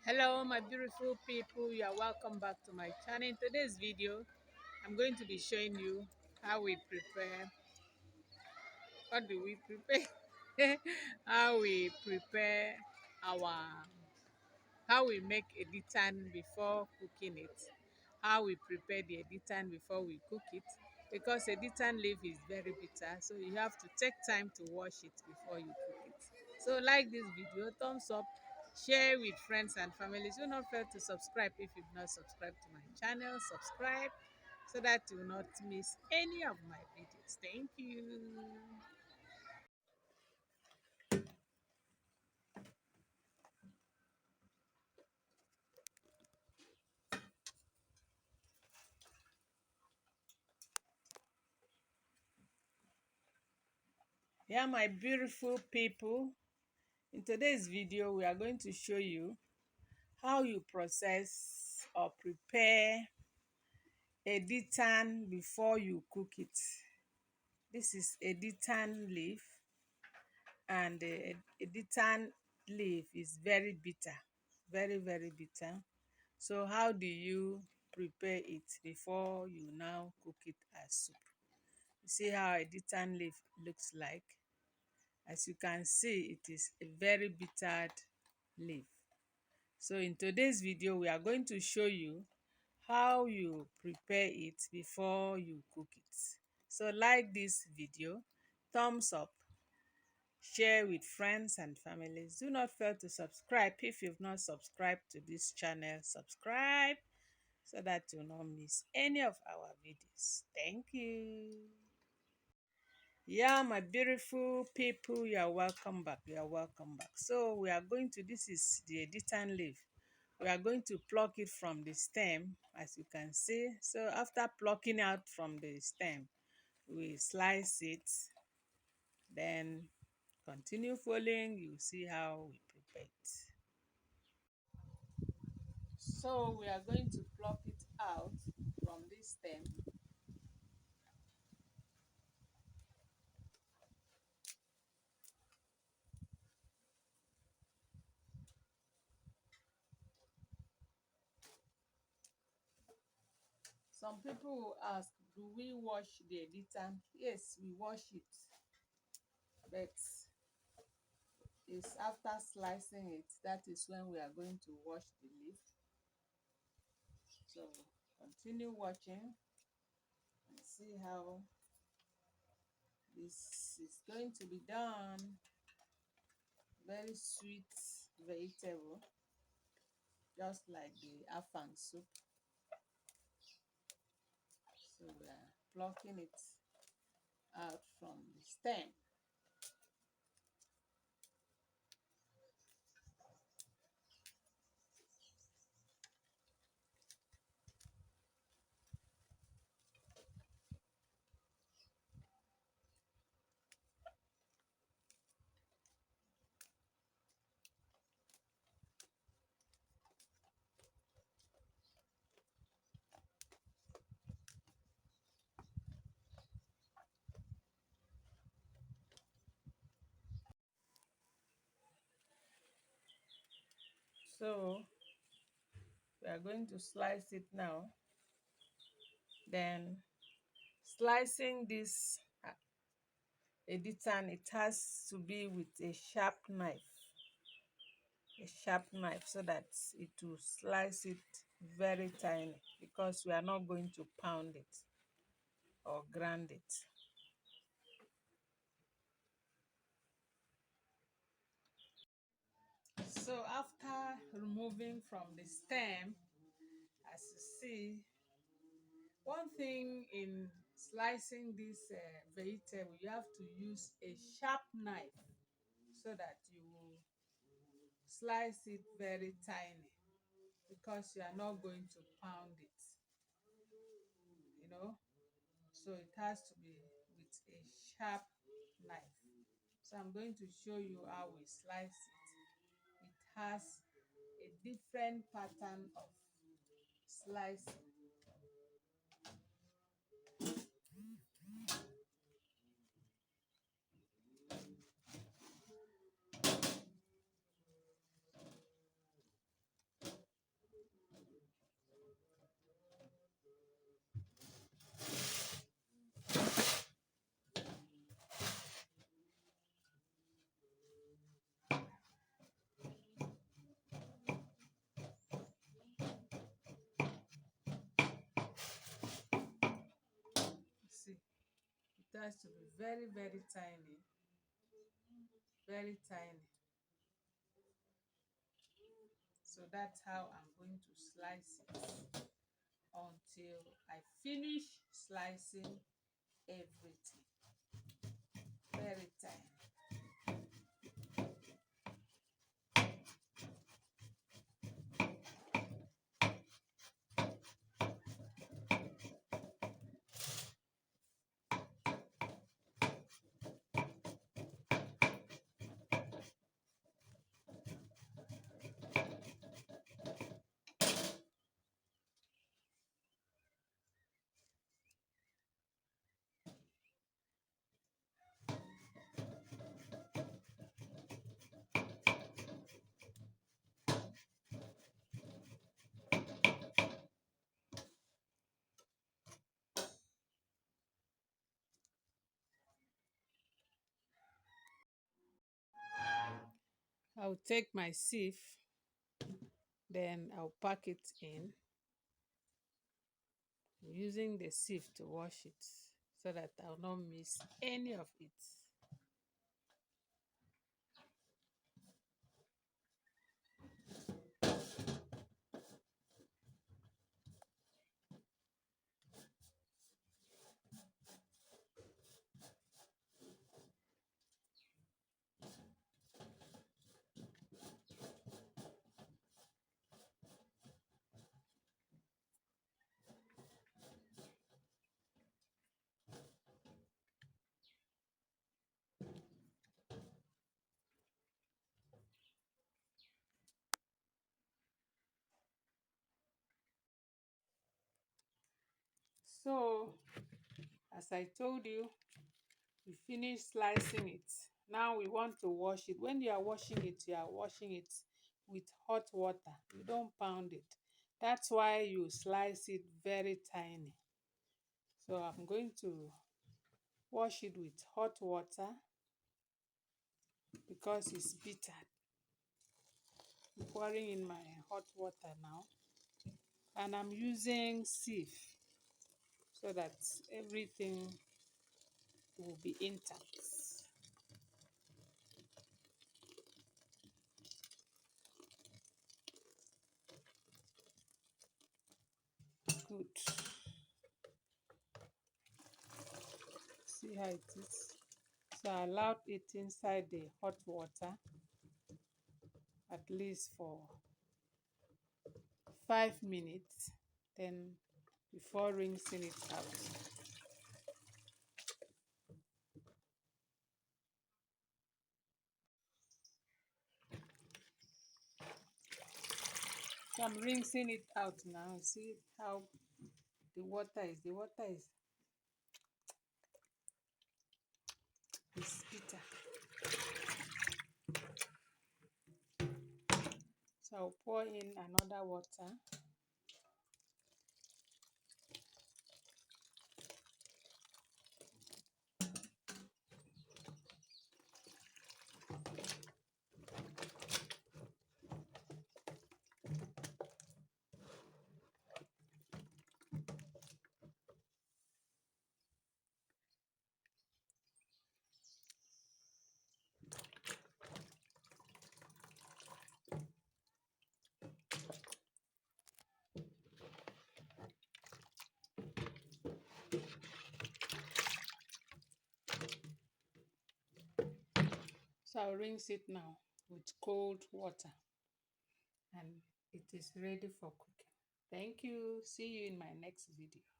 Hello my beautiful people, you are welcome back to my channel. In today's video I'm going to be showing you how we prepare what do we prepare how we prepare our how we make editan before cooking it, how we prepare the editan before we cook it, because editan leaf is very bitter, so you have to take time to wash it before you cook it. So like this video, thumbs up, share with friends and families. Do not fail to subscribe. If you've not subscribed to my channel, subscribe so that you will not miss any of my videos. Thank you. Yeah, my beautiful people, in today's video we are going to show you how you process or prepare editan before you cook it. This is editan leaf, and the editan leaf is very bitter, very bitter. So how do you prepare it before you now cook it as soup? You see how editan leaf looks like. As you can see, it is a very bitter leaf. So in today's video we are going to show you how you prepare it before you cook it. So like this video, thumbs up, share with friends and families. Do not fail to subscribe. If you've not subscribed to this channel, subscribe so that you'll not miss any of our videos. Thank you. Yeah, my beautiful people, you are welcome back. You are welcome back. So we are going to, this is the editan leaf. We are going to pluck it from the stem, as you can see. So after plucking out from the stem, we slice it, then continue following. You see how we prepare it. So we are going to pluck it out from this stem. Some people will ask, do we wash the editan? Yes, we wash it, but it's after slicing it, that is when we are going to wash the leaf. So continue watching and see how this is going to be done. Very sweet vegetable, just like the afang soup. So we are plucking it out from the stem. So we are going to slice it now. Then slicing this editan, it has to be with a sharp knife. A sharp knife, so that it will slice it very tiny, because we are not going to pound it or grind it. So after removing from the stem, as you see, one thing in slicing this vegetable, you have to use a sharp knife so that you will slice it very tiny, because you are not going to pound it, you know. So it has to be with a sharp knife. So I'm going to show you how we slice it. It has a different pattern of slicing. has to be very, very tiny. Very tiny. So that's how I'm going to slice it until I finish slicing everything. Very tiny. I'll take my sieve, then I'll pack it in. I'm using the sieve to wash it so that I'll not miss any of it. So, as I told you, we finished slicing it. Now we want to wash it. When you are washing it, you are washing it with hot water. You don't pound it. That's why you slice it very tiny. So I'm going to wash it with hot water because it's bitter. I'm pouring in my hot water now. And I'm using sieve so that everything will be intact. Good. See how it is. So I allowed it inside the hot water at least for 5 minutes, then before rinsing it out. So I'm rinsing it out now. See how the water is. The water is bitter. So I'll pour in another water. So I'll rinse it now with cold water and it is ready for cooking. Thank you. See you in my next video.